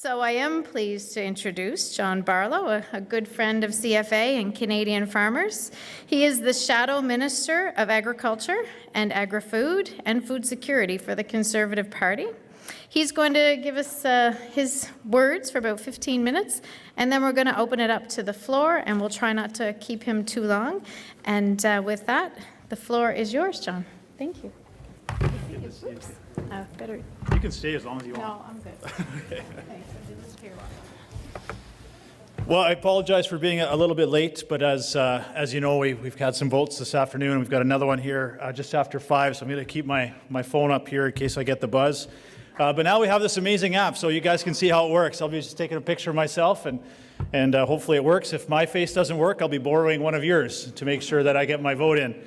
So I am pleased to introduce John Barlow, a good friend of CFA and Canadian farmers. He is the Shadow Minister of Agriculture and Agri-Food and Food Security for the Conservative Party. He's going to give us his words for about 15 minutes, and then we're going to open it up to the floor, and we'll try not to keep him too long. And with that, the floor is yours, John. Thank you. Oops. Better. You can stay as long as you want. No, I'm good. Okay. Thanks. I did this here. Well, I apologize for being a little bit late, but as you know, we've had some votes this afternoon. We've got another one here just after 5, so I'm going to keep my phone up here in case I get the buzz. But now we have this amazing app, so you guys can see how it works. I'll be just taking a picture of myself, and hopefully it works. If my face doesn't work, I'll be borrowing one of yours to make sure that I get my vote in.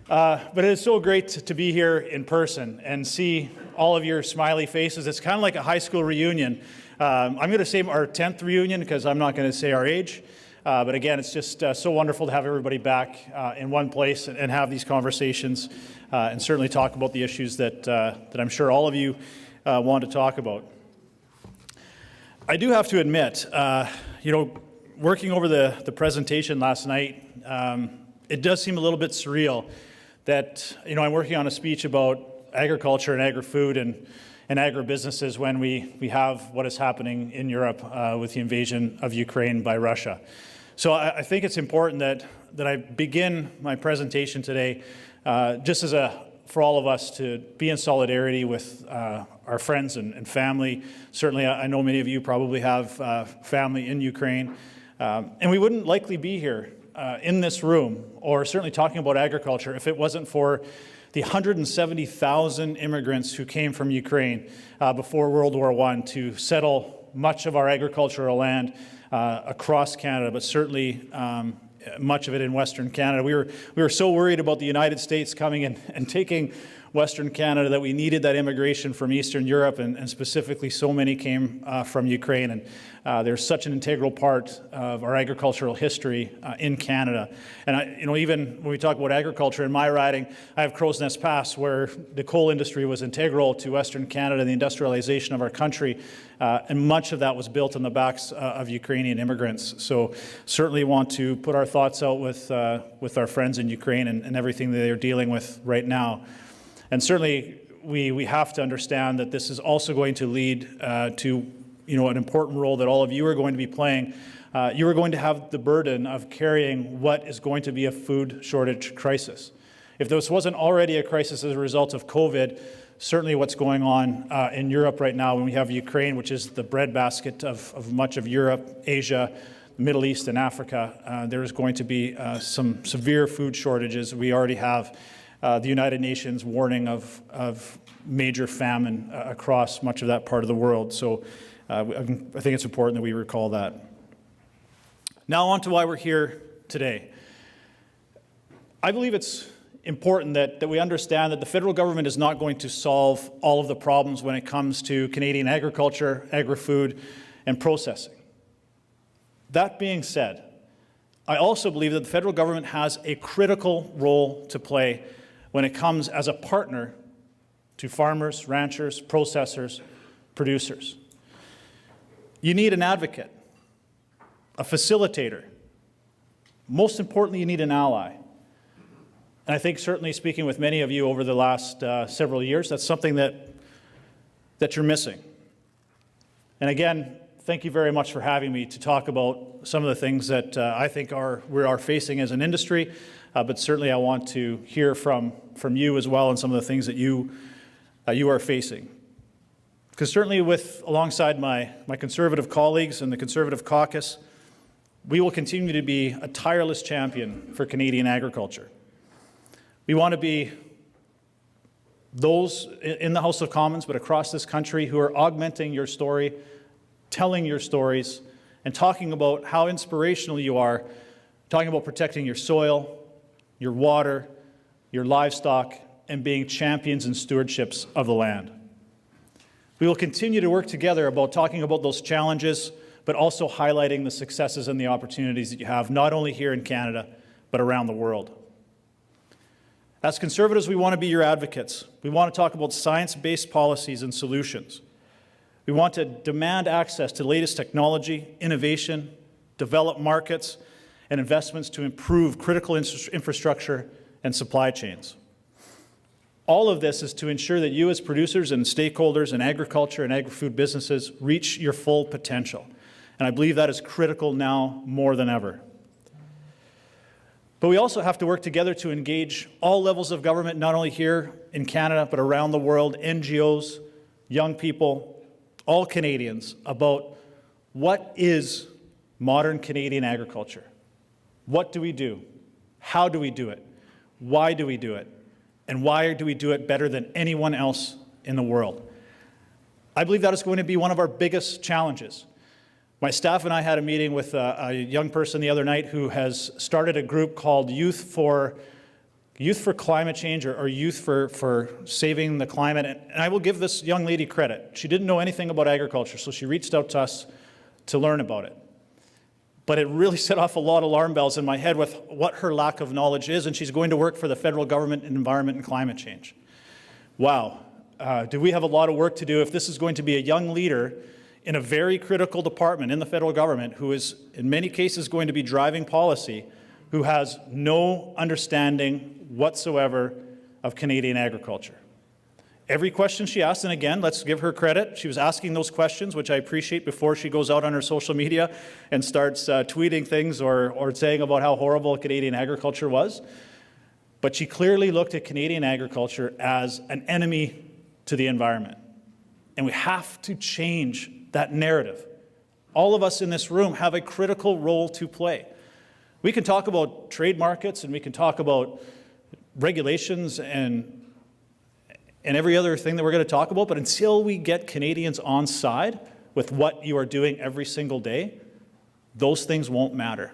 But it is so great to be here in person and see all of your smiley faces. It's kind of like a high school reunion. I'm going to say our 10th reunion because I'm not going to say our age. But again, it's just so wonderful to have everybody back in one place and have these conversations and certainly talk about the issues that I'm sure all of you want to talk about. I do have to admit, working over the presentation last night, it does seem a little bit surreal that, I'm working on a speech about agriculture and agri-food and agribusinesses when we have what is happening in Europe with the invasion of Ukraine by Russia. So I think it's important that I begin my presentation today just for all of us to be in solidarity with our friends and family. Certainly, I know many of you probably have family in Ukraine, and we wouldn't likely be here in this room, or certainly talking about agriculture, if it wasn't for the 170,000 immigrants who came from Ukraine before World War I to settle much of our agricultural land across Canada, but certainly much of it in Western Canada. We were so worried about the United States coming in and taking Western Canada that we needed that immigration from Eastern Europe, and specifically so many came from Ukraine. And they're such an integral part of our agricultural history in Canada. And even when we talk about agriculture in my riding, I have Crow's Nest Pass, where the coal industry was integral to Western Canada, the industrialization of our country, and much of that was built on the backs of Ukrainian immigrants. So certainly want to put our thoughts out with our friends in Ukraine and everything that they're dealing with right now. And certainly, we have to understand that this is also going to lead to, an important role that all of you are going to be playing. You are going to have the burden of carrying what is going to be a food shortage crisis. If this wasn't already a crisis as a result of COVID, certainly what's going on in Europe right now, when we have Ukraine, which is the breadbasket of much of Europe, Asia, the Middle East, and Africa, there is going to be some severe food shortages. We already have the United Nations warning of major famine across much of that part of the world. So I think it's important that we recall that. Now on to why we're here today. I believe it's important that we understand that the federal government is not going to solve all of the problems when it comes to Canadian agriculture, agri-food, and processing. That being said, I also believe that the federal government has a critical role to play when it comes as a partner to farmers, ranchers, processors, producers. You need an advocate, a facilitator. Most importantly, you need an ally. And I think certainly speaking with many of you over the last several years, that's something that you're missing. And again, thank you very much for having me to talk about some of the things that I think we are facing as an industry. But certainly I want to hear from you as well on some of the things that you are facing. Because certainly alongside my Conservative colleagues and the Conservative caucus, we will continue to be a tireless champion for Canadian agriculture. We want to be those in the House of Commons, but across this country, who are augmenting your story, telling your stories, and talking about how inspirational you are, talking about protecting your soil, your water, your livestock, and being champions and stewardships of the land. We will continue to work together about talking about those challenges, but also highlighting the successes and the opportunities that you have, not only here in Canada, but around the world. As Conservatives, we want to be your advocates. We want to talk about science-based policies and solutions. We want to demand access to the latest technology, innovation, develop markets, and investments to improve critical infrastructure and supply chains. All of this is to ensure that you as producers and stakeholders in agriculture and agri-food businesses reach your full potential. And I believe that is critical now more than ever. But we also have to work together to engage all levels of government, not only here in Canada, but around the world, NGOs, young people, all Canadians, about what is modern Canadian agriculture. What do we do? How do we do it? Why do we do it? And why do we do it better than anyone else in the world? I believe that is going to be one of our biggest challenges. My staff and I had a meeting with a young person the other night who has started a group called Youth for Climate Change or Youth for Saving the Climate. And I will give this young lady credit. She didn't know anything about agriculture, so she reached out to us to learn about it. But it really set off a lot of alarm bells in my head with what her lack of knowledge is, and she's going to work for the federal government in environment and climate change. Wow. Do we have a lot of work to do if this is going to be a young leader in a very critical department in the federal government who is, in many cases, going to be driving policy, who has no understanding whatsoever of Canadian agriculture. Every question she asked, and again, let's give her credit, she was asking those questions, which I appreciate, before she goes out on her social media and starts tweeting things or saying about how horrible Canadian agriculture was. But she clearly looked at Canadian agriculture as an enemy to the environment. And we have to change that narrative. All of us in this room have a critical role to play. We can talk about trade markets and we can talk about regulations and every other thing that we're going to talk about, but until we get Canadians on side with what you are doing every single day, those things won't matter.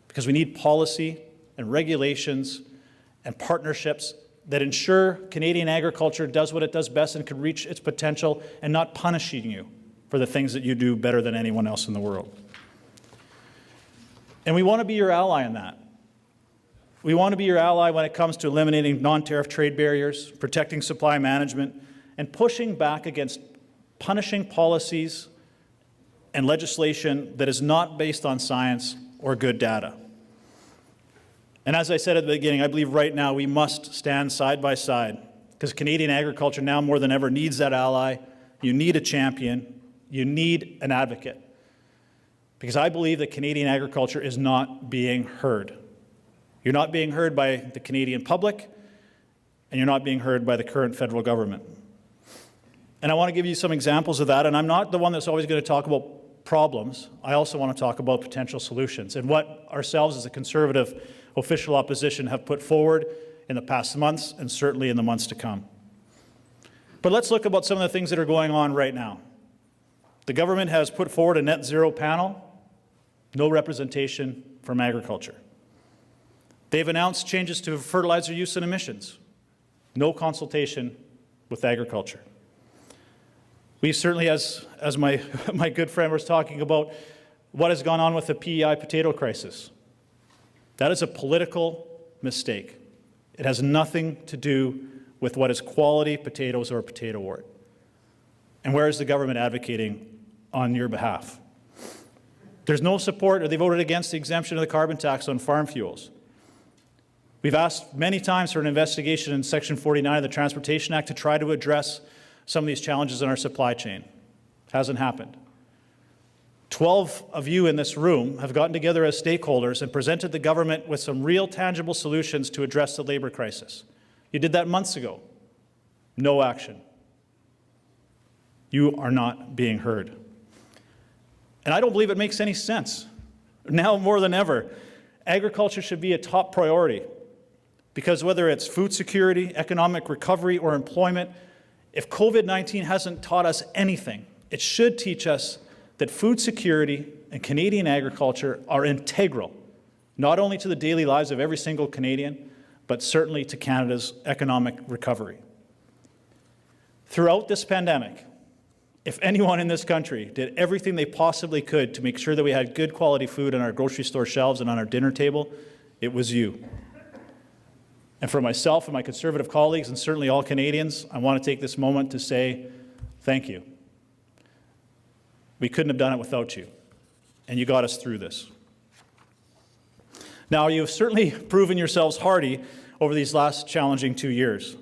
Because we need policy and regulations and partnerships that ensure Canadian agriculture does what it does best and can reach its potential and not punishing you for the things that you do better than anyone else in the world. And we want to be your ally in that. We want to be your ally when it comes to eliminating non-tariff trade barriers, protecting supply management, and pushing back against punishing policies and legislation that is not based on science or good data. And as I said at the beginning, I believe right now we must stand side by side because Canadian agriculture now more than ever needs that ally. You need a champion. You need an advocate. Because I believe that Canadian agriculture is not being heard. You're not being heard by the Canadian public, and you're not being heard by the current federal government. And I want to give you some examples of that, and I'm not the one that's always going to talk about problems. I also want to talk about potential solutions and what ourselves as a Conservative official opposition have put forward in the past months and certainly in the months to come. But let's look about some of the things that are going on right now. The government has put forward a net zero panel, no representation from agriculture. They've announced changes to fertilizer use and emissions. No consultation with agriculture. We certainly, as my good friend was talking about, what has gone on with the PEI potato crisis. That is a political mistake. It has nothing to do with what is quality potatoes or potato wort. And where is the government advocating on your behalf? There's no support, or they voted against the exemption of the carbon tax on farm fuels. We've asked many times for an investigation in Section 49 of the Transportation Act to try to address some of these challenges in our supply chain. Hasn't happened. 12 of you in this room have gotten together as stakeholders and presented the government with some real tangible solutions to address the labor crisis. You did that months ago. No action. You are not being heard. And I don't believe it makes any sense. Now more than ever, agriculture should be a top priority. Because whether it's food security, economic recovery, or employment, if COVID-19 hasn't taught us anything, it should teach us that food security and Canadian agriculture are integral, not only to the daily lives of every single Canadian, but certainly to Canada's economic recovery. Throughout this pandemic, if anyone in this country did everything they possibly could to make sure that we had good quality food on our grocery store shelves and on our dinner table, it was you. And for myself and my Conservative colleagues, and certainly all Canadians, I want to take this moment to say thank you. We couldn't have done it without you, and you got us through this. Now, you've certainly proven yourselves hardy over these last challenging 2 years.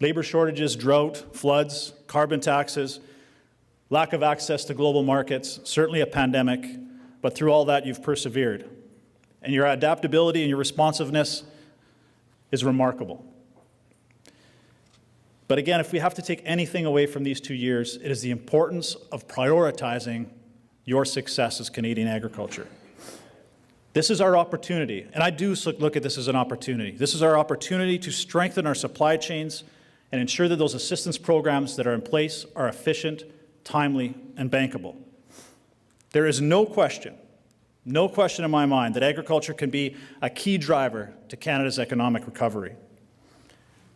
Labor shortages, drought, floods, carbon taxes, lack of access to global markets, certainly a pandemic, but through all that you've persevered. And your adaptability and your responsiveness is remarkable. But again, if we have to take anything away from these 2 years, it is the importance of prioritizing your success as Canadian agriculture. This is our opportunity, and I do look at this as an opportunity. This is our opportunity to strengthen our supply chains and ensure that those assistance programs that are in place are efficient, timely, and bankable. There is no question in my mind that agriculture can be a key driver to Canada's economic recovery.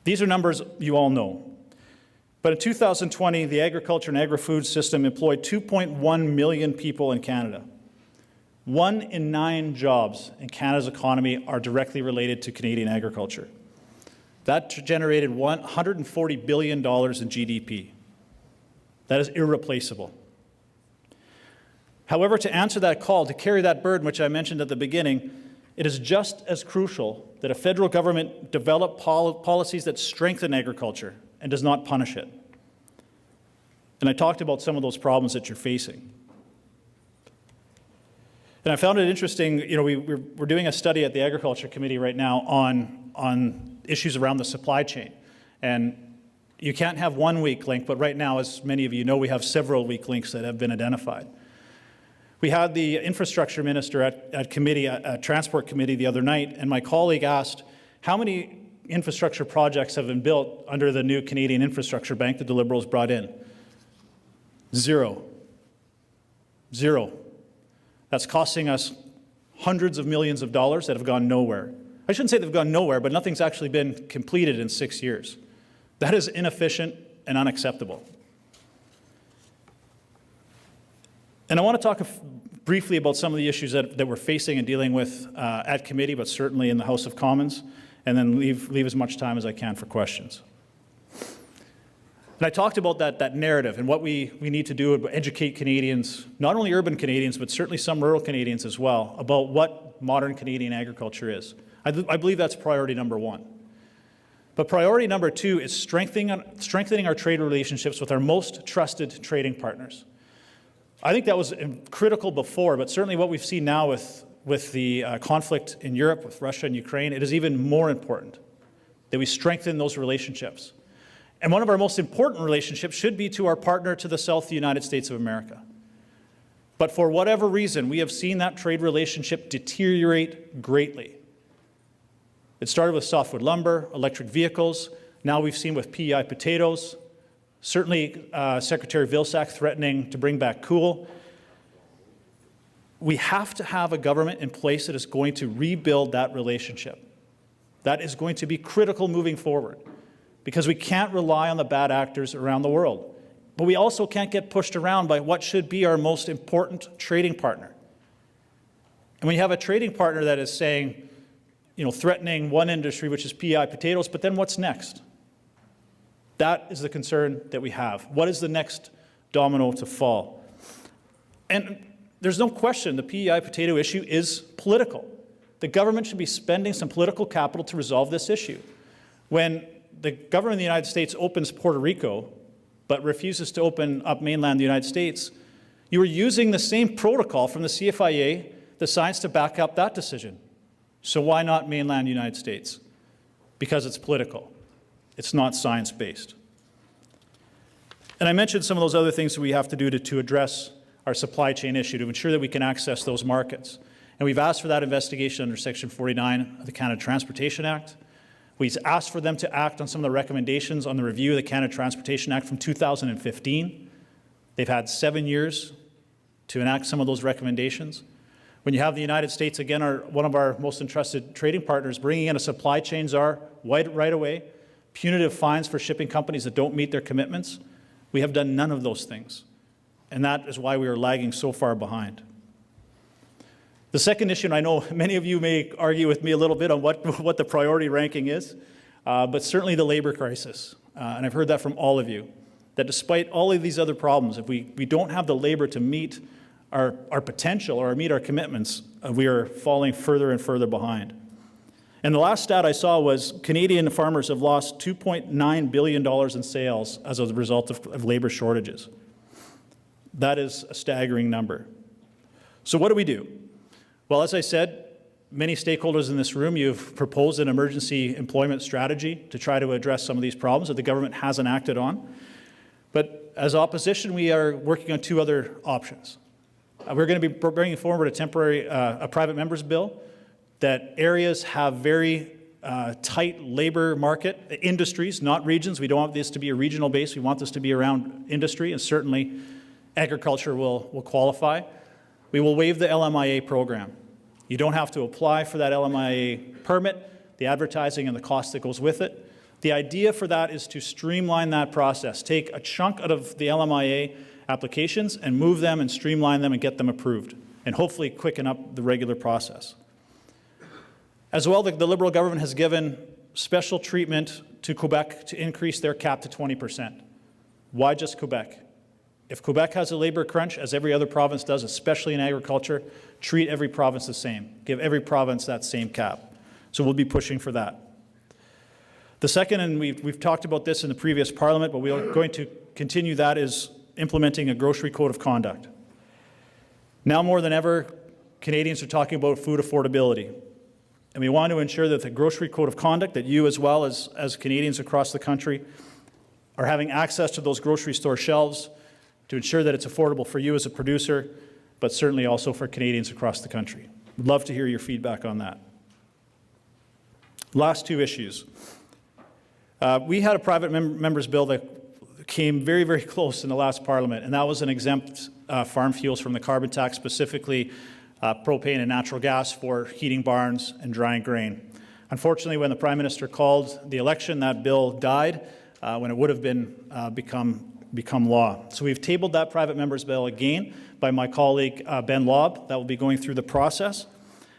These are numbers you all know. But in 2020, the agriculture and agri-food system employed 2.1 million people in Canada. 1 in 9 jobs in Canada's economy are directly related to Canadian agriculture. That generated $140 billion in GDP. That is irreplaceable. However, to answer that call, to carry that burden, which I mentioned at the beginning, it is just as crucial that a federal government develop policies that strengthen agriculture and does not punish it. And I talked about some of those problems that you're facing. And I found it interesting, we're doing a study at the Agriculture Committee right now on issues around the supply chain. And you can't have one weak link, but right now, as many of you know, we have several weak links that have been identified. We had the infrastructure minister at Transport Committee the other night, and my colleague asked, how many infrastructure projects have been built under the new Canadian Infrastructure Bank that the Liberals brought in? Zero. That's costing us hundreds of millions of dollars that have gone nowhere. I shouldn't say they've gone nowhere, but nothing's actually been completed in 6 years. That is inefficient and unacceptable. And I want to talk briefly about some of the issues that we're facing and dealing with at committee, but certainly in the House of Commons, and then leave as much time as I can for questions. And I talked about that narrative and what we need to do to educate Canadians, not only urban Canadians, but certainly some rural Canadians as well, about what modern Canadian agriculture is. I believe that's priority number 1. But priority number 2 is strengthening our trade relationships with our most trusted trading partners. I think that was critical before, but certainly what we've seen now with the conflict in Europe, with Russia and Ukraine, it is even more important that we strengthen those relationships. And one of our most important relationships should be to our partner to the south, the United States of America. But for whatever reason, we have seen that trade relationship deteriorate greatly. It started with softwood lumber, electric vehicles. Now we've seen with PEI potatoes. Certainly, Secretary Vilsack threatening to bring back coal. We have to have a government in place that is going to rebuild that relationship. That is going to be critical moving forward, because we can't rely on the bad actors around the world. But we also can't get pushed around by what should be our most important trading partner. And when you have a trading partner that is saying, threatening one industry, which is PEI potatoes, but then what's next? That is the concern that we have. What is the next domino to fall? And there's no question the PEI potato issue is political. The government should be spending some political capital to resolve this issue. When the government of the United States opens Puerto Rico, but refuses to open up mainland the United States, you are using the same protocol from the CFA, the science, to back up that decision. So why not mainland United States? Because it's political. It's not science-based. And I mentioned some of those other things that we have to do to address our supply chain issue, to ensure that we can access those markets. And we've asked for that investigation under Section 49 of the Canada Transportation Act. We've asked for them to act on some of the recommendations on the review of the Canada Transportation Act from 2015. They've had 7 years to enact some of those recommendations. When you have the United States, again, one of our most entrusted trading partners, bringing in a supply chain czar right away, punitive fines for shipping companies that don't meet their commitments, we have done none of those things. And that is why we are lagging so far behind. The second issue, and I know many of you may argue with me a little bit on what the priority ranking is, but certainly the labor crisis. And I've heard that from all of you. that despite all of these other problems, if we don't have the labor to meet our potential or meet our commitments, we are falling further and further behind. And the last stat I saw was Canadian farmers have lost $2.9 billion in sales as a result of labor shortages. That is a staggering number. So what do we do? Well, as I said, many stakeholders in this room, you've proposed an emergency employment strategy to try to address some of these problems that the government hasn't acted on. But as opposition, we are working on two other options. We're going to be bringing forward a private member's bill that areas have very tight labor market, industries, not regions. We don't want this to be a regional base. We want this to be around industry, and certainly agriculture will qualify. We will waive the LMIA program. You don't have to apply for that LMIA permit, the advertising and the cost that goes with it. The idea for that is to streamline that process, take a chunk out of the LMIA applications and move them and streamline them and get them approved, and hopefully quicken up the regular process. As well, the Liberal government has given special treatment to Quebec to increase their cap to 20%. Why just Quebec? If Quebec has a labor crunch, as every other province does, especially in agriculture, treat every province the same. Give every province that same cap. So we'll be pushing for that. The second, and we've talked about this in the previous Parliament, but we are going to continue that, is implementing a grocery code of conduct. Now more than ever, Canadians are talking about food affordability. And we want to ensure that the grocery code of conduct, that you as well as Canadians across the country are having access to those grocery store shelves to ensure that it's affordable for you as a producer, but certainly also for Canadians across the country. We'd love to hear your feedback on that. Last two issues. We had a private member's bill that came very, very close in the last Parliament, and that was an exempt farm fuels from the carbon tax, specifically propane and natural gas for heating barns and drying grain. Unfortunately, when the Prime Minister called the election, that bill died when it would have been become law. So we've tabled that private member's bill again by my colleague Ben Lobb. That will be going through the process.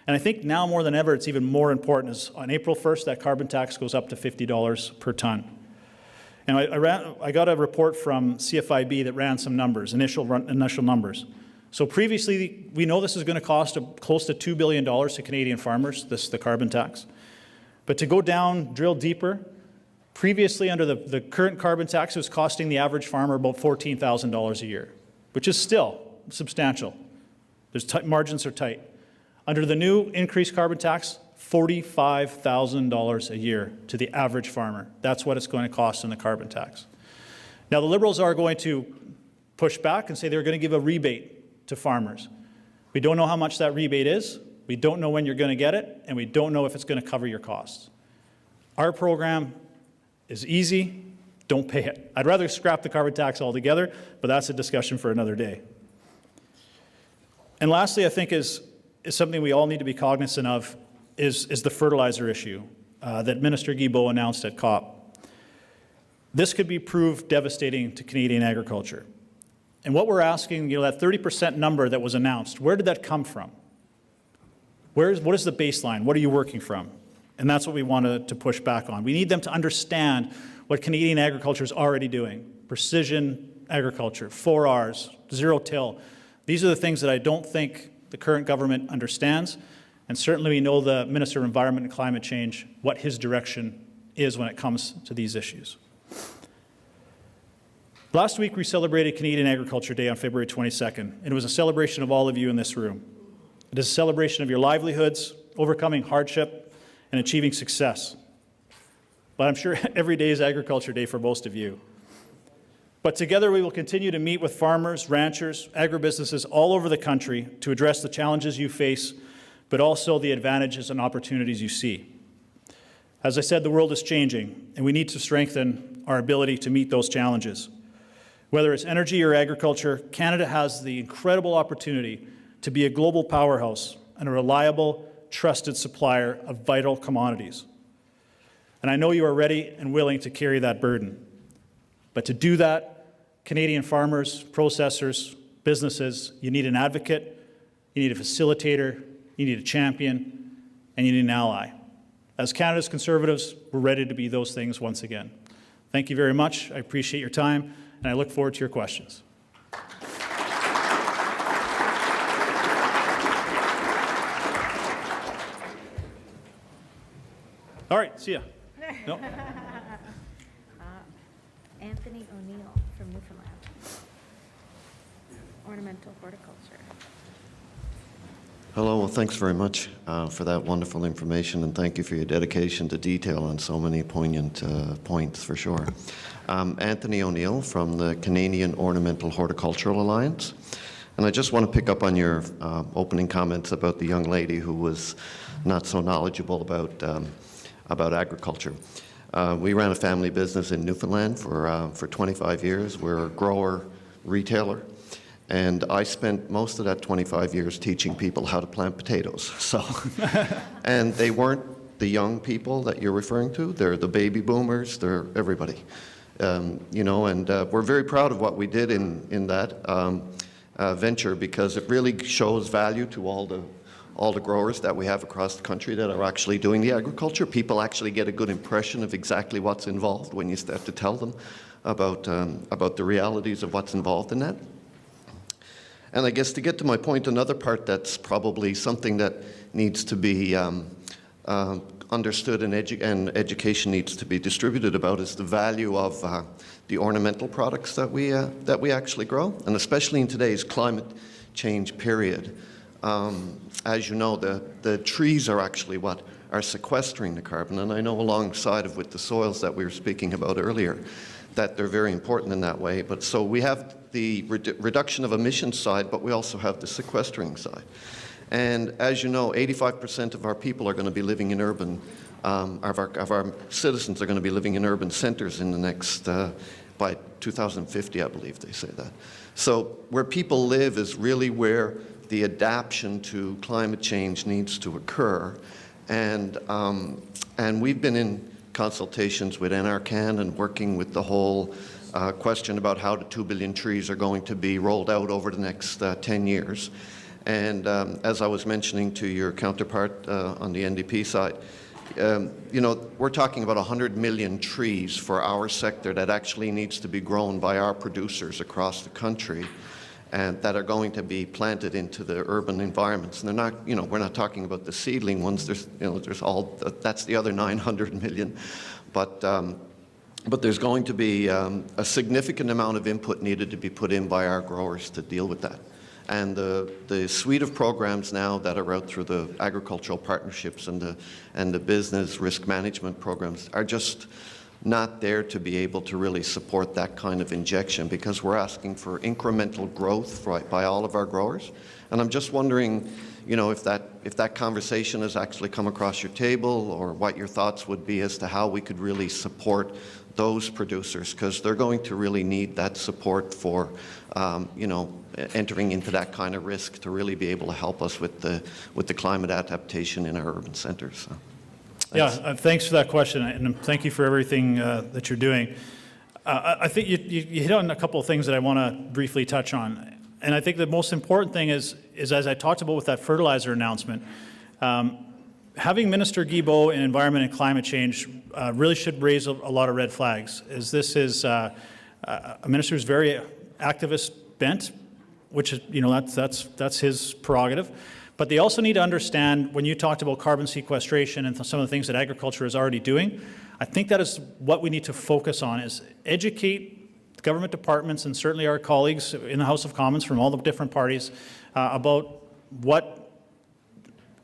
And I think now more than ever, it's even more important is on April 1st, that carbon tax goes up to $50 per ton. And I got a report from CFIB that ran some numbers, initial numbers. So previously, we know this is going to cost close to $2 billion to Canadian farmers, the carbon tax. But to go down, drill deeper, previously under the current carbon tax, it was costing the average farmer about $14,000 a year, which is still substantial. Margins are tight. Under the new increased carbon tax, $45,000 a year to the average farmer. That's what it's going to cost in the carbon tax. Now, the Liberals are going to push back and say they're going to give a rebate to farmers. We don't know how much that rebate is. We don't know when you're going to get it, and we don't know if it's going to cover your costs. Our program is easy. Don't pay it. I'd rather scrap the carbon tax altogether, but that's a discussion for another day. And lastly, I think is something we all need to be cognizant of is the fertilizer issue that Minister Guilbeault announced at COP. This could be proved devastating to Canadian agriculture. And what we're asking, that 30% number that was announced, where did that come from? What is the baseline? What are you working from? And that's what we wanted to push back on. We need them to understand what Canadian agriculture is already doing. Precision agriculture, 4Rs, zero-till. These are the things that I don't think the current government understands. And certainly we know the Minister of Environment and Climate Change, what his direction is when it comes to these issues. Last week we celebrated Canadian Agriculture Day on February 22nd, and it was a celebration of all of you in this room. It is a celebration of your livelihoods, overcoming hardship, and achieving success. But I'm sure every day is Agriculture Day for most of you. But together we will continue to meet with farmers, ranchers, agribusinesses all over the country to address the challenges you face, but also the advantages and opportunities you see. As I said, the world is changing, and we need to strengthen our ability to meet those challenges. Whether it's energy or agriculture, Canada has the incredible opportunity to be a global powerhouse and a reliable, trusted supplier of vital commodities. And I know you are ready and willing to carry that burden. But to do that, Canadian farmers, processors, businesses, you need an advocate, you need a facilitator, you need a champion, and you need an ally. As Canada's Conservatives, we're ready to be those things once again. Thank you very much. I appreciate your time, and I look forward to your questions. All right, see ya. No? Anthony O'Neill from Newfoundland. Ornamental horticulture. Hello, well, thanks very much for that wonderful information, and thank you for your dedication to detail on so many poignant points, for sure. Anthony O'Neill from the Canadian Ornamental Horticultural Alliance, and I just want to pick up on your opening comments about the young lady who was not so knowledgeable about agriculture. We ran a family business in Newfoundland for 25 years. We're a grower, retailer. And I spent most of that 25 years teaching people how to plant potatoes. So, and they weren't the young people that you're referring to. They're the baby boomers. They're everybody. You know, and we're very proud of what we did in that venture, because it really shows value to all the growers that we have across the country that are actually doing the agriculture. People actually get a good impression of exactly what's involved when you start to tell them about the realities of what's involved in that. And I guess to get to my point, another part that's probably something that needs to be understood and education needs to be distributed about is the value of the ornamental products that we actually grow, and especially in today's climate change period. As you know, the trees are actually what are sequestering the carbon, and I know alongside of with the soils that we were speaking about earlier, that they're very important in that way. But so we have the reduction of emissions side, but we also have the sequestering side. And as you know, 85% of our people are going to be living in urban, of our citizens are going to be living in urban centers in the next, by 2050, I believe they say that. So where people live is really where the adaptation to climate change needs to occur. And we've been in consultations with NRCan and working with the whole question about how the 2 billion trees are going to be rolled out over the next 10 years. And as I was mentioning to your counterpart on the NDP side, you know, we're talking about 100 million trees for our sector that actually needs to be grown by our producers across the country, and that are going to be planted into the urban environments. And they're not, you know, we're not talking about the seedling ones. There's, you know, there's all, that's the other 900 million. But there's going to be a significant amount of input needed to be put in by our growers to deal with that. And the suite of programs now that are out through the agricultural partnerships and the business risk management programs are just not there to be able to really support that kind of injection, because we're asking for incremental growth by all of our growers. And I'm just wondering, you know, if that conversation has actually come across your table, or what your thoughts would be as to how we could really support those producers, because they're going to really need that support for, you know, entering into that kind of risk to really be able to help us with the climate adaptation in our urban centers. So. Thanks. Yeah, thanks for that question, and thank you for everything that you're doing. I think you hit on a couple of things that I want to briefly touch on. And I think the most important thing is as I talked about with that fertilizer announcement, having Minister Guilbeault in Environment and Climate Change really should raise a lot of red flags, as this is a minister who's very activist bent, which is, you know, that's his prerogative. But they also need to understand, when you talked about carbon sequestration and some of the things that agriculture is already doing, I think that is what we need to focus on, is educate government departments and certainly our colleagues in the House of Commons from all the different parties about what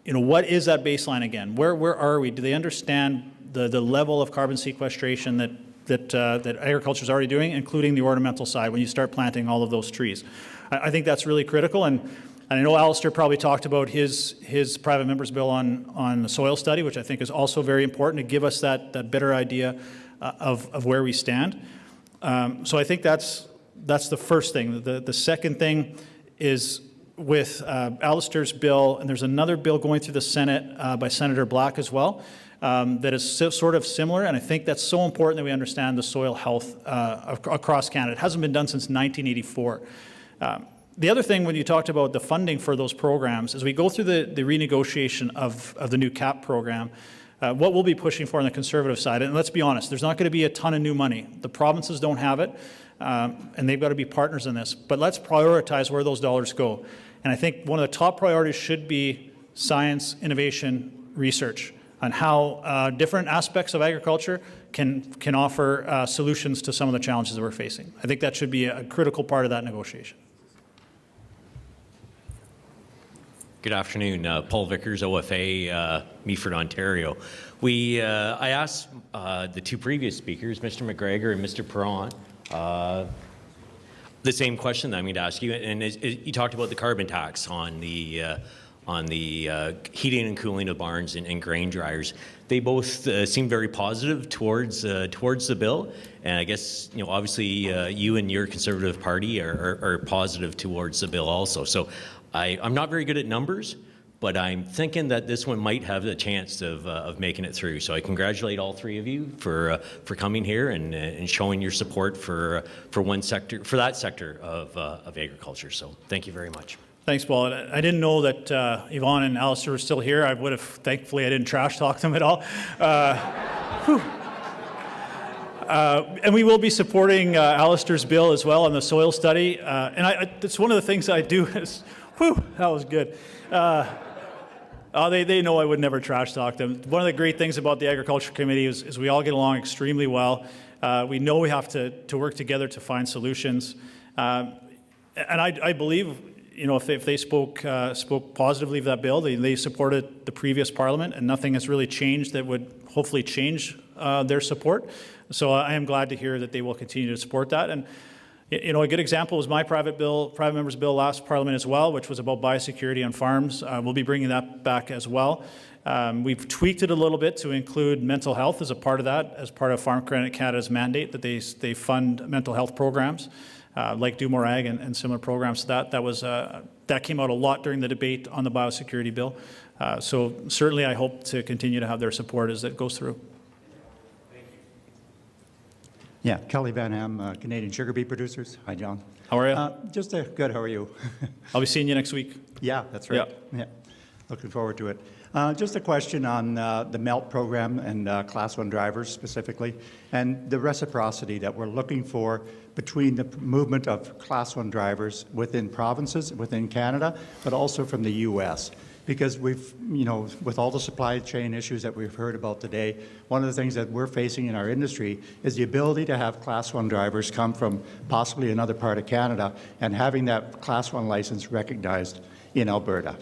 is that baseline again? Where are we? Do they understand the level of carbon sequestration that agriculture is already doing, including the ornamental side, when you start planting all of those trees? I think that's really critical. And I know Alistair probably talked about his private member's bill on the soil study, which I think is also very important to give us that better idea of where we stand. So I think that's the first thing. The second thing is with Alistair's bill, and there's another bill going through the Senate by Senator Black as well, that is sort of similar, and I think that's so important that we understand the soil health across Canada. It hasn't been done since 1984. The other thing, when you talked about the funding for those programs, as we go through the renegotiation of the new CAP program, What we'll be pushing for on the Conservative side, and let's be honest, there's not going to be a ton of new money. The provinces don't have it, and they've got to be partners in this. But let's prioritize where those dollars go. And I think one of the top priorities should be science, innovation, research on how different aspects of agriculture can offer solutions to some of the challenges that we're facing. I think that should be a critical part of that negotiation. Good afternoon, Paul Vickers, OFA, Meaford, Ontario. I asked the two previous speakers, Mr. McGregor and Mr. Perron, the same question that I'm going to ask you. And you talked about the carbon tax on the heating and cooling of barns and grain dryers. They both seem very positive towards the bill, and I guess obviously you and your Conservative Party are positive towards the bill also. So I'm not very good at numbers, but I'm thinking that this one might have the chance of making it through. So I congratulate all three of you for coming here and showing your support for that sector of agriculture. So thank you very much. Thanks, Paul. I didn't know that Yvonne and Alistair were still here. I would have, thankfully, I didn't trash talk them at all. And we will be supporting Alistair's bill as well on the soil study. And it's one of the things I do is, that was good. They know I would never trash talk them. One of the great things about the Agriculture Committee is we all get along extremely well. We know we have to work together to find solutions. And I believe, if they spoke positively of that bill, they supported the previous Parliament, and nothing has really changed that would hopefully change their support. So I am glad to hear that they will continue to support that. And a good example was my private member's bill last Parliament as well, which was about biosecurity on farms. We'll be bringing that back as well. We've tweaked it a little bit to include mental health as a part of that, as part of Farm Credit Canada's mandate that they fund mental health programs. Like Do More Ag and similar programs. That came out a lot during the debate on the biosecurity bill. So certainly I hope to continue to have their support as it goes through. Yeah, Kelly Van Ham, Canadian sugar beet producers. Hi, John. How are you? Good. How are you? I'll be seeing you next week. Yeah, that's right. Yeah. Looking forward to it. Just a question on the MELT program and Class 1 drivers specifically, and the reciprocity that we're looking for between the movement of Class 1 drivers within provinces, within Canada, but also from the U.S. Because we've, with all the supply chain issues that we've heard about today, one of the things that we're facing in our industry is the ability to have Class 1 drivers come from possibly another part of Canada and having that Class 1 license recognized in Alberta.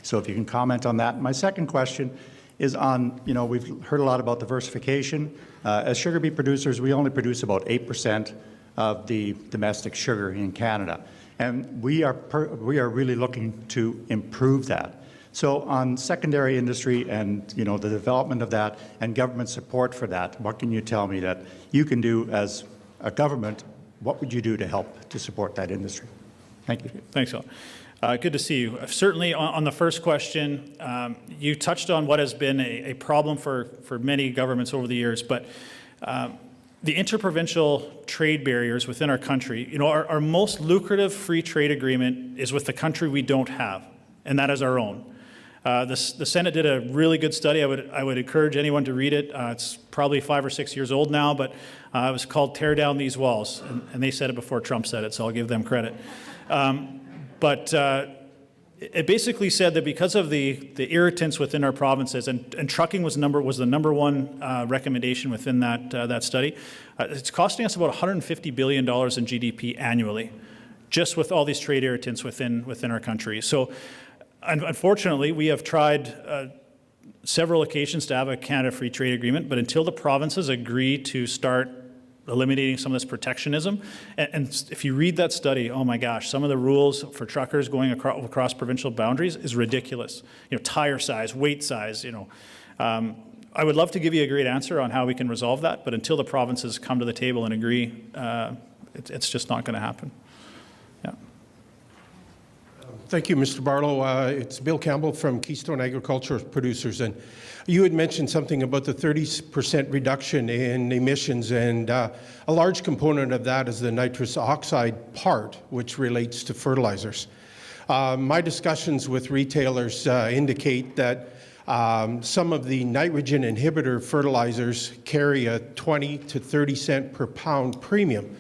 So if you can comment on that. My second question is on, we've heard a lot about diversification. As sugar beet producers, we only produce about 8% of the domestic sugar in Canada. And we are really looking to improve that. So on secondary industry and the development of that and government support for that, what can you tell me that you can do as a government? What would you do to help to support that industry? Thank you. Thanks, Alan. Good to see you. Certainly on the first question, you touched on what has been a problem for many governments over the years, but the interprovincial trade barriers within our country, our most lucrative free trade agreement is with the country we don't have, and that is our own. The Senate did a really good study. I would encourage anyone to read it. It's probably 5 or 6 years old now, but it was called Tear Down These Walls, and they said it before Trump said it, so I'll give them credit. But it basically said that because of the irritants within our provinces, and trucking was the number one recommendation within that study, it's costing us about $150 billion in GDP annually, just with all these trade irritants within our country. So unfortunately, we have tried several occasions to have a Canada Free Trade Agreement, but until the provinces agree to start eliminating some of this protectionism. And if you read that study, oh my gosh, some of the rules for truckers going across provincial boundaries is ridiculous. Tire size, weight size, I would love to give you a great answer on how we can resolve that, but until the provinces come to the table and agree, it's just not going to happen. Yeah. Thank you, Mr. Barlow. It's Bill Campbell from Keystone Agriculture Producers, and you had mentioned something about the 30% reduction in emissions, and a large component of that is the nitrous oxide part, which relates to fertilizers. My discussions with retailers indicate that Some of the nitrogen inhibitor fertilizers carry a 20 to 30 cent per pound premium.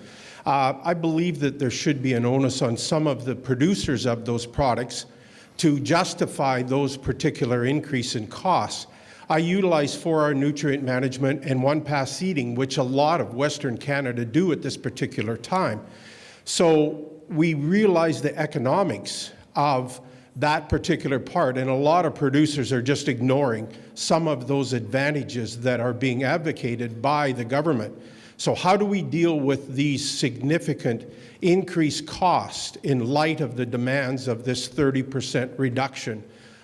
I believe that there should be an onus on some of the producers of those products to justify those particular increase in costs. I utilize 4R nutrient management and one-pass seeding, which a lot of Western Canada do at this particular time. So we realize the economics of that particular part, and a lot of producers are just ignoring some of those advantages that are being advocated by the government. So how do we deal with these significant increased costs in light of the demands of this 30% reduction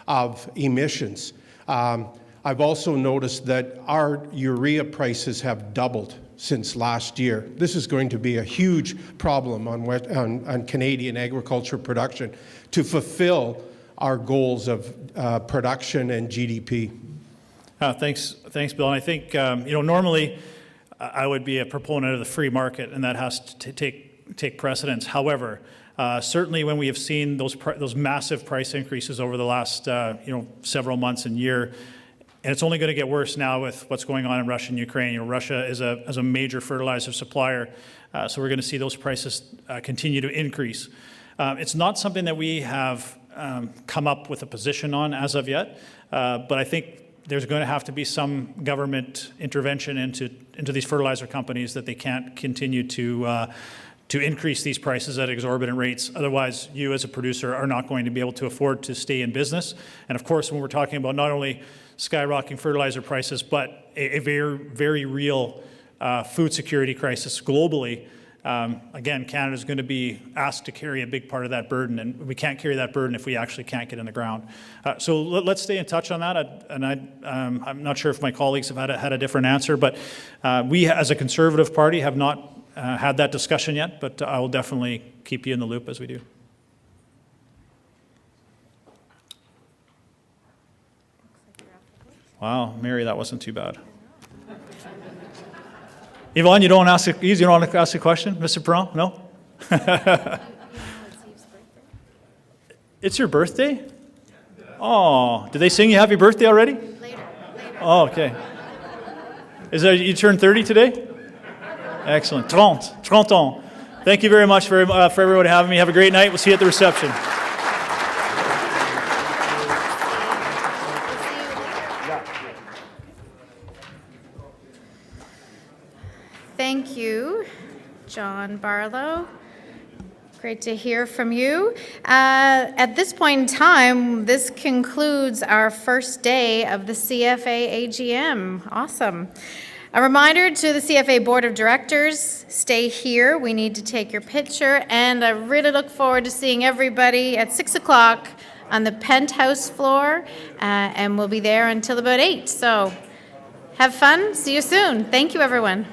of emissions? I've also noticed that our urea prices have doubled since last year. This is going to be a huge problem on Canadian agriculture production to fulfill our goals of production and GDP. Thanks, Bill. And I think, normally I would be a proponent of the free market, and that has to take precedence. However, certainly when we have seen those massive price increases over the last several months and year, and it's only going to get worse now with what's going on in Russia and Ukraine. Russia is a major fertilizer supplier, so we're going to see those prices continue to increase. It's not something that we have come up with a position on as of yet, but I think there's going to have to be some government intervention into these fertilizer companies that they can't continue to increase these prices at exorbitant rates. Otherwise, you as a producer are not going to be able to afford to stay in business. And of course, when we're talking about not only skyrocketing fertilizer prices, but a very, very real food security crisis globally, again, Canada is going to be asked to carry a big part of that burden, and we can't carry that burden if we actually can't get in the ground. So let's stay in touch on that, I'm not sure if my colleagues have had a different answer, but we as a Conservative Party have not had that discussion yet, but I will definitely keep you in the loop as we do. Wow, Mary, that wasn't too bad. Yvonne, you don't want to ask a question? Mr. Perron? No? It's your birthday? Oh, did they sing you happy birthday already? Later. Oh, okay. You turned 30 today? Excellent. 30 ans. Thank you very much for everyone having me. Have a great night. We'll see you at the reception. Thank you, John Barlow. Great to hear from you. At this point in time, this concludes our first day of the CFA AGM. Awesome. A reminder to the CFA Board of Directors, stay here. We need to take your picture, and I really look forward to seeing everybody at 6 o'clock on the penthouse floor, and we'll be there until about 8. So have fun. See you soon. Thank you, everyone.